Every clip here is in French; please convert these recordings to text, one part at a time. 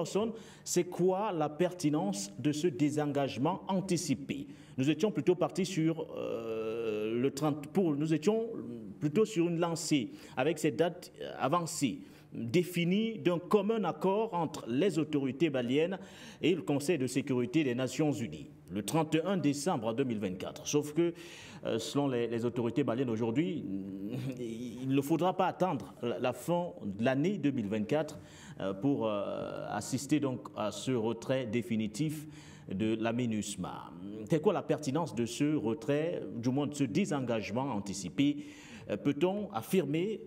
Lawson, c'est quoi la pertinence de ce désengagement anticipé? Nous étions plutôt partis sur le 30 nous étions plutôt sur une lancée avec ces dates avancées définies d'un commun accord entre les autorités maliennes et le Conseil de sécurité des Nations Unies, le 31 décembre 2024. Sauf que, selon les autorités maliennes aujourd'hui, il ne faudra pas attendre la fin de l'année 2024 pour assister donc à ce retrait définitif de la MINUSMA. C'est quoi la pertinence de ce retrait, du moins de ce désengagement anticipé? Peut-on affirmer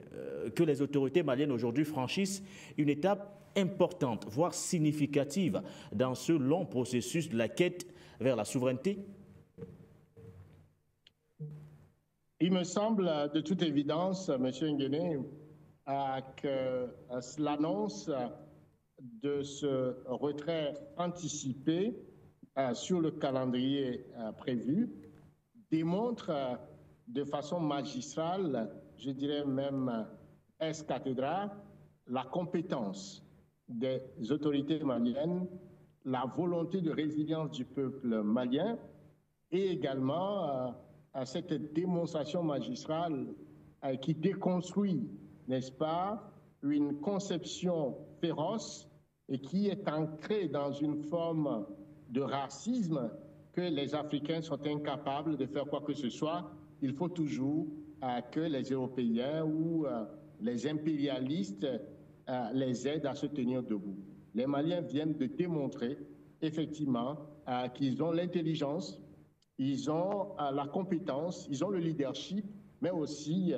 que les autorités maliennes aujourd'hui franchissent une étape importante, voire significative, dans ce long processus de la quête vers la souveraineté? Il me semble de toute évidence, M. Nguéné, que l'annonce de ce retrait anticipé sur le calendrier prévu démontre de façon magistrale, je dirais même ex-cathédrale, la compétence des autorités maliennes, la volonté de résilience du peuple malien et également cette démonstration magistrale qui déconstruit, n'est-ce pas, une conception féroce et qui est ancrée dans une forme de racisme que les Africains sont incapables de faire quoi que ce soit. Il faut toujours que les Européens ou les impérialistes les aident à se tenir debout. Les Maliens viennent de démontrer effectivement qu'ils ont l'intelligence, ils ont la compétence, ils ont le leadership, mais aussi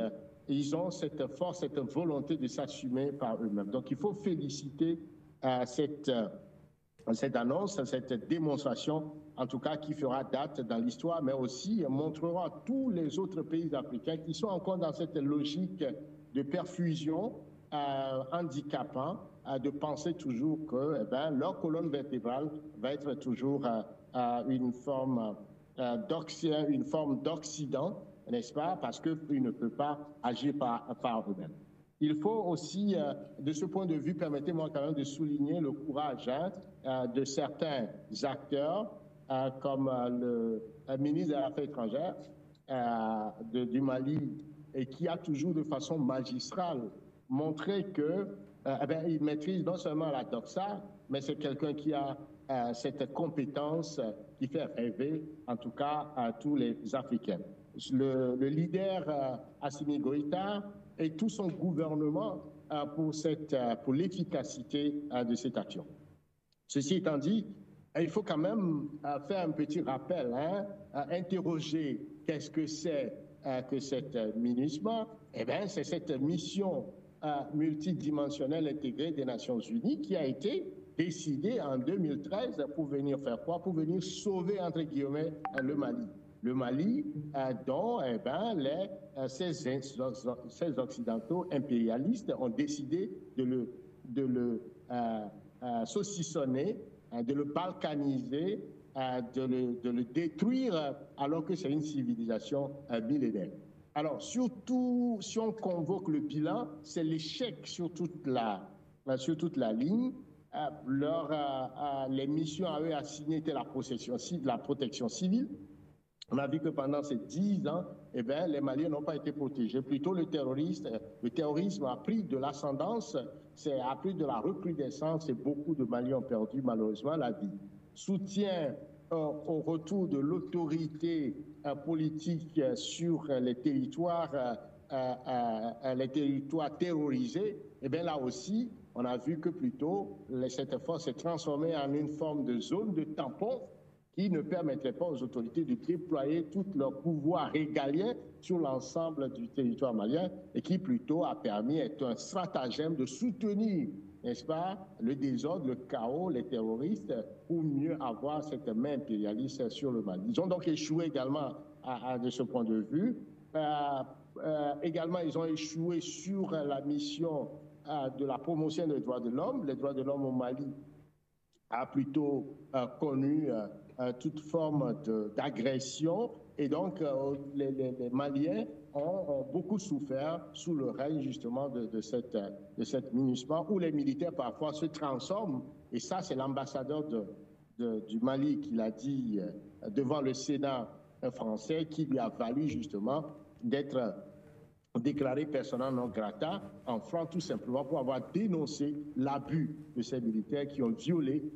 ils ont cette force, cette volonté de s'assumer par eux-mêmes. Donc il faut féliciter cette annonce, cette démonstration, en tout cas qui fera date dans l'histoire, mais aussi montrera à tous les autres pays africains qui sont encore dans cette logique de perfusion handicapant, de penser toujours que leur colonne vertébrale va être toujours une forme d'Occident, n'est-ce pas, parce qu'ils ne peuvent pas agir par eux-mêmes. Il faut aussi, de ce point de vue, permettez-moi quand même de souligner le courage de certains acteurs, comme le ministre des Affaires étrangères du Mali, et qui a toujours de façon magistrale montré qu'il maîtrise non seulement la doxa, mais c'est quelqu'un qui a cette compétence qui fait rêver, en tout cas, à tous les Africains. Le leader Assimi Goïta et tout son gouvernement pour l'efficacité de cette action. Ceci étant dit, il faut quand même faire un petit rappel, interroger qu'est-ce que c'est que cette MINUSMA. Eh bien, c'est cette mission multidimensionnelle intégrée des Nations Unies qui a été décidée en 2013 pour venir faire quoi? Pour venir sauver, entre guillemets, le Mali. Le Mali, dont ces Occidentaux impérialistes ont décidé de le saucissonner, de le balkaniser, de le détruire, alors que c'est une civilisation millénaire. Alors, surtout, si on convoque le bilan, c'est l'échec sur toute la ligne. Les missions à eux assignées étaient la protection civile. On a vu que pendant ces 10 ans, les Maliens n'ont pas été protégés. Plutôt, le terrorisme a pris de l'ascendance, a pris de la recrudescence et beaucoup de Maliens ont perdu malheureusement la vie. Soutien au retour de l'autorité politique sur les territoires terrorisés, là aussi, on a vu que plutôt cette force s'est transformée en une forme de zone de tampon qui ne permettrait pas aux autorités de déployer tout leur pouvoir régalien sur l'ensemble du territoire malien et qui plutôt a permis, est un stratagème de soutenir, n'est-ce pas, le désordre, le chaos, les terroristes, pour mieux avoir cette main impérialiste sur le Mali. Ils ont donc échoué également de ce point de vue. Également, ils ont échoué sur la mission de la promotion des droits de l'homme. Les droits de l'homme au Mali a plutôt connu toute forme d'agression et donc les Maliens ont beaucoup souffert sous le règne justement de cette MINUSMA où les militaires parfois se transforment Et ça, c'est l'ambassadeur du Mali qui l'a dit devant le Sénat français, qui lui a valu justement d'être déclaré persona non grata en France, tout simplement pour avoir dénoncé l'abus de ces militaires qui ont violé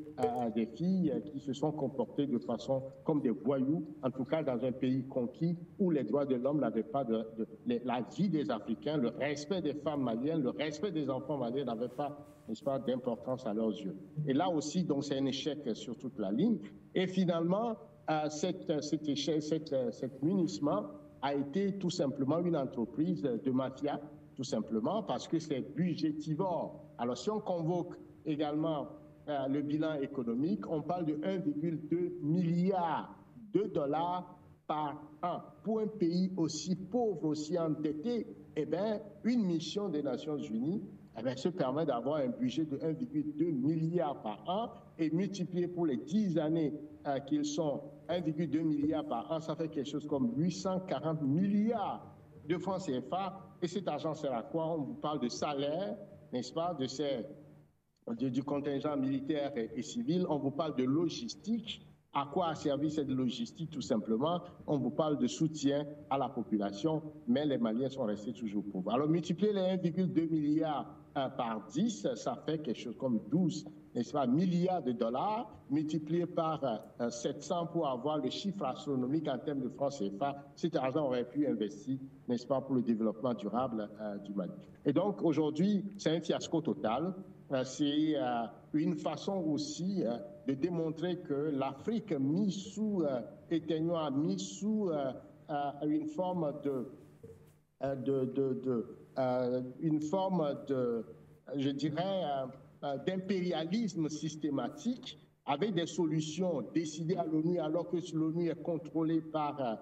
des filles qui se sont comportées de façon comme des voyous, en tout cas dans un pays conquis où les droits de l'homme n'avaient pas la vie des Africains, le respect des femmes maliennes, le respect des enfants maliens n'avait pas, n'est-ce pas, d'importance à leurs yeux. Et là aussi, donc, c'est un échec sur toute la ligne. Et finalement, cet munissement a été tout simplement une entreprise de mafia, tout simplement parce que c'est budgétivore. Alors si on convoque également le bilan économique, on parle de 1,2 milliard de dollars par an. Pour un pays aussi pauvre, aussi endetté, eh bien, une mission des Nations Unies se permet d'avoir un budget de 1,2 milliard par an et multiplié pour les 10 années qu'ils sont 1,2 milliard par an, ça fait quelque chose comme 840 milliards de francs CFA. Et cet argent sert à quoi? On vous parle de salaire, n'est-ce pas, du contingent militaire et civil. On vous parle de logistique. À quoi a servi cette logistique? Tout simplement, on vous parle de soutien à la population, mais les Maliens sont restés toujours pauvres. Alors, multiplier les 1,2 milliard par 10, ça fait quelque chose comme 12, n'est-ce pas, milliards de dollars, multiplié par 700 pour avoir le chiffre astronomique en termes de francs CFA. Cet argent aurait pu investir, n'est-ce pas, pour le développement durable du Mali. Et donc, aujourd'hui, c'est un fiasco total. C'est une façon aussi de démontrer que l'Afrique mise sous éteignoir, mise sous une forme je dirais, d'impérialisme systématique avec des solutions décidées à l'ONU alors que l'ONU est contrôlée par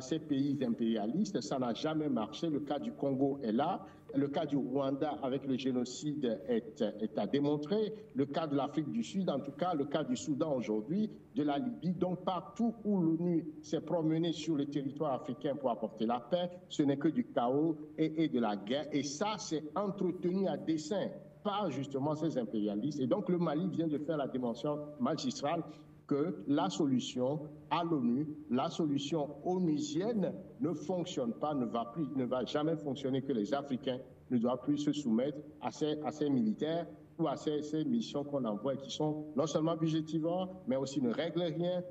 ces pays impérialistes. Ça n'a jamais marché. Le cas du Congo est là. Le cas du Rwanda avec le génocide est à démontrer. Le cas de l'Afrique du Sud, en tout cas, le cas du Soudan aujourd'hui, de la Libye. Donc, partout où l'ONU s'est promenée sur le territoire africain pour apporter la paix, ce n'est que du chaos et de la guerre. Et ça, c'est entretenu à dessein par justement ces impérialistes. Et donc, le Mali vient de faire la dimension magistrale que la solution à l'ONU, la solution onusienne ne fonctionne pas, ne va jamais fonctionner, que les Africains ne doivent plus se soumettre à ces militaires ou à ces missions qu'on envoie qui sont non seulement budgétivores, mais aussi ne règlent rien,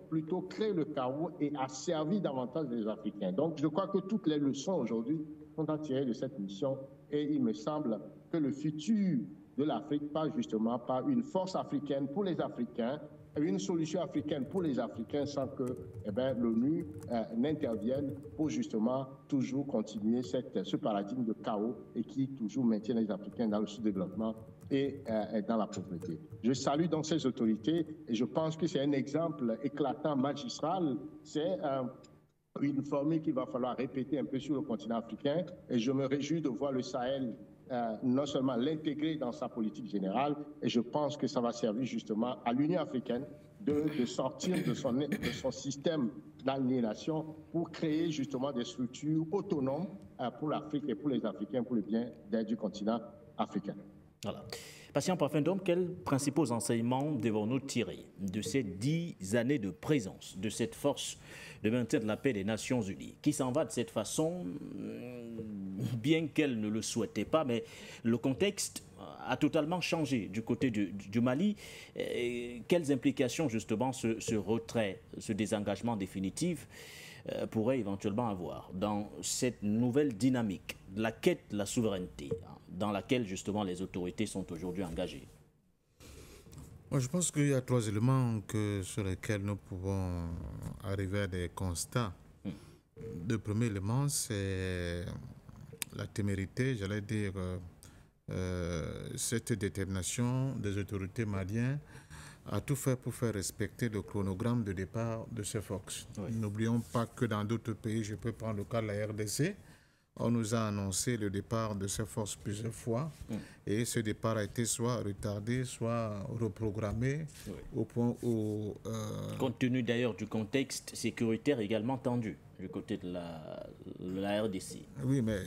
plutôt créent le chaos et asservissent davantage les Africains. Donc je crois que toutes les leçons aujourd'hui sont à tirer de cette mission et il me semble que le futur de l'Afrique passe justement par une force africaine pour les Africains, une solution africaine pour les Africains sans que l'ONU n'intervienne pour justement toujours continuer ce paradigme de chaos et qui toujours maintient les Africains dans le sous-développement et dans la pauvreté. Je salue donc ces autorités et je pense que c'est un exemple éclatant, magistral. C'est une formule qu'il va falloir répéter un peu sur le continent africain et je me réjouis de voir le Sahel non seulement l'intégrer dans sa politique générale, et je pense que ça va servir justement à l'Union africaine de sortir de son système d'aliénation pour créer justement des structures autonomes pour l'Afrique et pour les Africains, pour le bien du continent africain. Voilà. Patient Parfin, donc, quels principaux enseignements devons-nous tirer de ces 10 années de présence de cette force de maintien de la paix des Nations Unies, qui s'en va de cette façon, bien qu'elle ne le souhaitait pas, mais le contexte a totalement changé du côté du Mali. Quelles implications, justement, ce retrait, ce désengagement définitif pourrait éventuellement avoir dans cette nouvelle dynamique de la quête de la souveraineté, dans laquelle justement les autorités sont aujourd'hui engagées? Moi, je pense qu'il y a 3 éléments sur lesquels nous pouvons arriver à des constats. Le premier élément, c'est la témérité, j'allais dire, cette détermination des autorités maliennes à tout faire pour faire respecter le chronogramme de départ de ces forces. Oui. N'oublions pas que dans d'autres pays, je peux prendre le cas de la RDC, on nous a annoncé le départ de ces forces plusieurs fois et ce départ a été soit retardé, soit reprogrammé au point où... Compte tenu d'ailleurs du contexte sécuritaire également tendu. du côté de la RDC. Oui, mais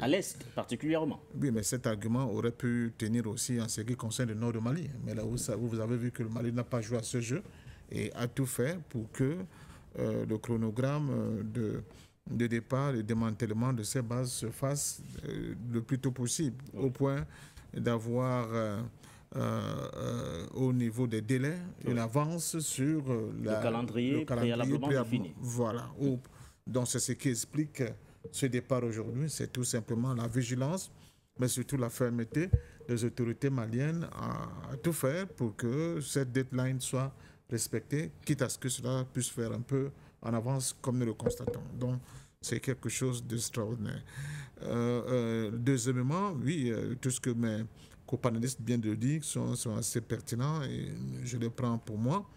à l'Est particulièrement. Oui, mais cet argument aurait pu tenir aussi en ce qui concerne le nord du Mali. Mais là où vous avez vu que le Mali n'a pas joué à ce jeu et a tout fait pour que le chronogramme de départ et démantèlement de ces bases se fasse le plus tôt possible, au point d'avoir au niveau des délais une avance sur le calendrier préalablement défini. Voilà. Donc c'est ce qui explique ce départ aujourd'hui, c'est tout simplement la vigilance, mais surtout la fermeté des autorités maliennes à tout faire pour que cette deadline soit respectée, quitte à ce que cela puisse faire un peu en avance comme nous le constatons. Donc c'est quelque chose d'extraordinaire. Deuxièmement, oui, tout ce que mes copanélistes viennent de dire sont assez pertinents et je les prends pour moi.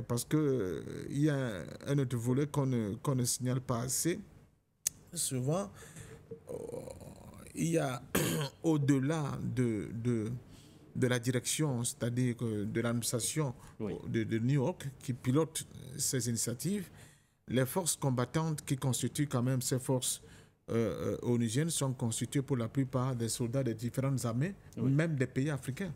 Parce qu'il y a un autre volet qu'on ne signale pas assez. Souvent, il y a au-delà de la direction, c'est-à-dire de l'administration de New York qui pilote ces initiatives, les forces combattantes qui constituent quand même ces forces onusiennes sont constituées pour la plupart des soldats des différentes armées, même des pays africains.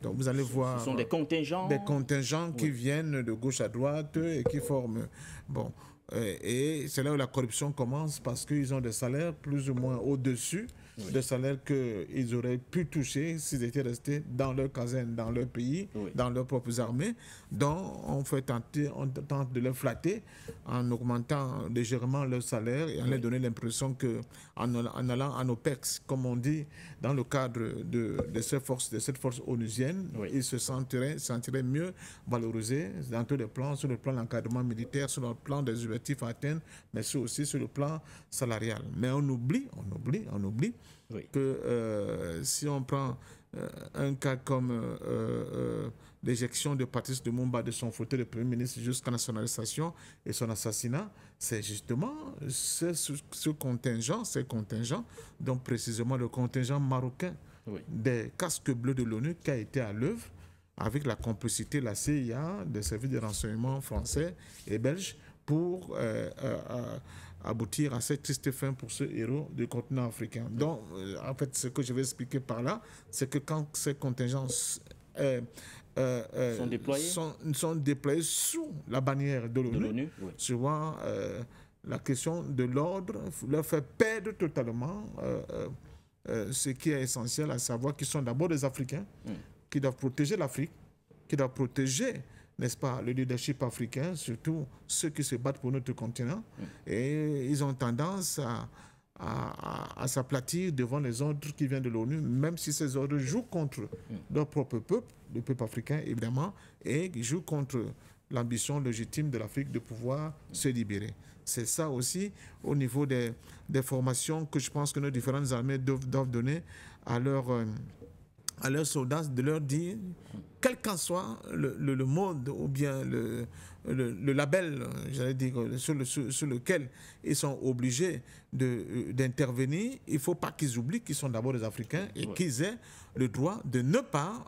Donc vous allez voir... Ce sont des contingents. Des contingents qui viennent de gauche à droite et qui forment... Bon, et c'est là où la corruption commence parce qu'ils ont des salaires plus ou moins au-dessus des salaires qu'ils auraient pu toucher s'ils étaient restés dans leur caserne, dans leur pays, dans leurs propres armées. Donc on tente de les flatter en augmentant légèrement leur salaire et en leur donnant l'impression qu'en allant en OPEX, comme on dit, dans le cadre de cette force onusienne, ils se sentiraient mieux valorisés dans tous les plans, sur le plan de l'encadrement militaire, sur le plan des objectifs à atteindre, mais aussi sur le plan salarial. Mais on oublie que si on prend un cas comme l'éjection de Patrice Lumumba de son fauteuil de Premier ministre jusqu'à son arrestation et son assassinat, c'est justement ces contingents, donc précisément le contingent marocain des casques bleus de l'ONU qui a été à l'œuvre avec la complicité de la CIA, des services de renseignement français et belges pour aboutir à cette triste fin pour ce héros du continent africain. Donc, en fait, ce que je vais expliquer par là, c'est que quand ces contingents sont déployés sous la bannière de l'ONU, souvent la question de l'ordre leur fait perdre totalement ce qui est essentiel, à savoir qu'ils sont d'abord des Africains, qui doivent protéger l'Afrique, qui doivent protéger, n'est-ce pas, le leadership africain, surtout ceux qui se battent pour notre continent. Et ils ont tendance à s'aplatir devant les ordres qui viennent de l'ONU, même si ces ordres jouent contre leur propre peuple, le peuple africain évidemment, et jouent contre l'ambition légitime de l'Afrique de pouvoir se libérer. C'est ça aussi au niveau des formations que je pense que nos différentes armées doivent donner à leurs soldats, de leur dire, quel qu'en soit le mode ou bien le label, j'allais dire, sur lequel ils sont obligés d'intervenir, il ne faut pas qu'ils oublient qu'ils sont d'abord des Africains et qu'ils aient le droit de ne pas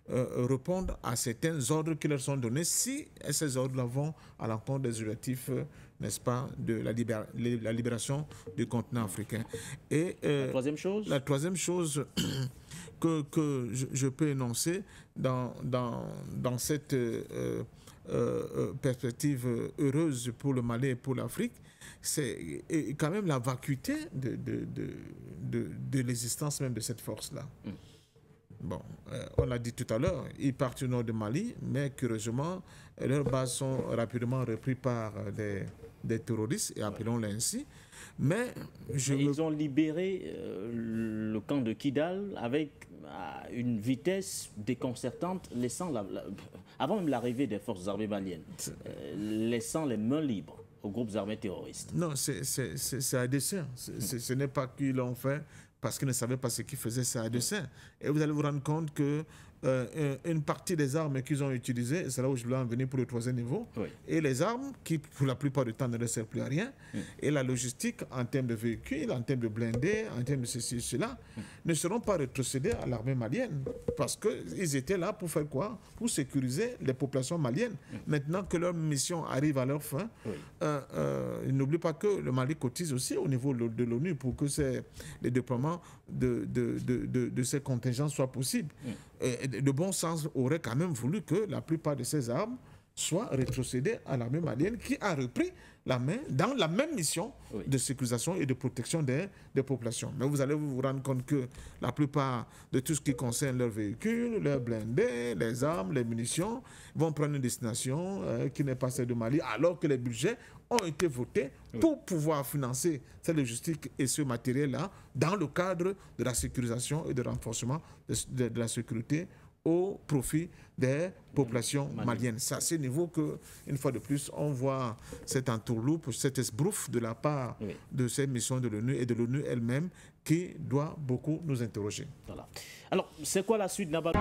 répondre à certains ordres qui leur sont donnés si ces ordres vont à l'encontre des objectifs, n'est-ce pas, de la libération du continent africain. Et la troisième chose La troisième chose que je peux énoncer dans cette perspective heureuse pour le Mali et pour l'Afrique, c'est quand même la vacuité de l'existence même de cette force-là. Bon, on l'a dit tout à l'heure, ils partent au nord du Mali, mais curieusement, leurs bases sont rapidement reprises par des terroristes, et appelons-les ainsi. Mais ils ont libéré le camp de Kidal avec une vitesse déconcertante, laissant avant même l'arrivée des forces armées maliennes, laissant les mains libres aux groupes armés terroristes. Non, c'est à dessein. Ce n'est pas qu'ils l'ont fait parce qu'ils ne savaient pas ce qu'ils faisaient, ça à dessein. Et vous allez vous rendre compte que une partie des armes qu'ils ont utilisées, c'est là où je voulais en venir pour le 3e niveau, et les armes qui, pour la plupart du temps, ne leur servent plus à rien, et la logistique en termes de véhicules, en termes de blindés, en termes de ceci, cela, ne seront pas rétrocédés à l'armée malienne, parce qu'ils étaient là pour faire quoi? Pour sécuriser les populations maliennes. Maintenant que leur mission arrive à leur fin, n'oubliez pas que le Mali cotise aussi au niveau de l'ONU pour que les déploiements de ces contingents soient possibles. Et le bon sens aurait quand même voulu que la plupart de ces armes soient rétrocédées à l'armée malienne qui a repris la main dans la même mission de sécurisation et de protection des populations. Mais vous allez vous rendre compte que la plupart de tout ce qui concerne leurs véhicules, leurs blindés, les armes, les munitions, vont prendre une destination qui n'est pas celle de Mali, alors que les budgets ont été votés pour pouvoir financer cette logistique et ce matériel-là dans le cadre de la sécurisation et de renforcement de la sécurité au profit des populations maliennes. C'est à ce niveau que, une fois de plus, on voit cette entourloupe, cette esbrouffe de la part de ces missions de l'ONU et de l'ONU elle-même qui doit beaucoup nous interroger. Voilà. Alors, c'est quoi la suite, Nabadou?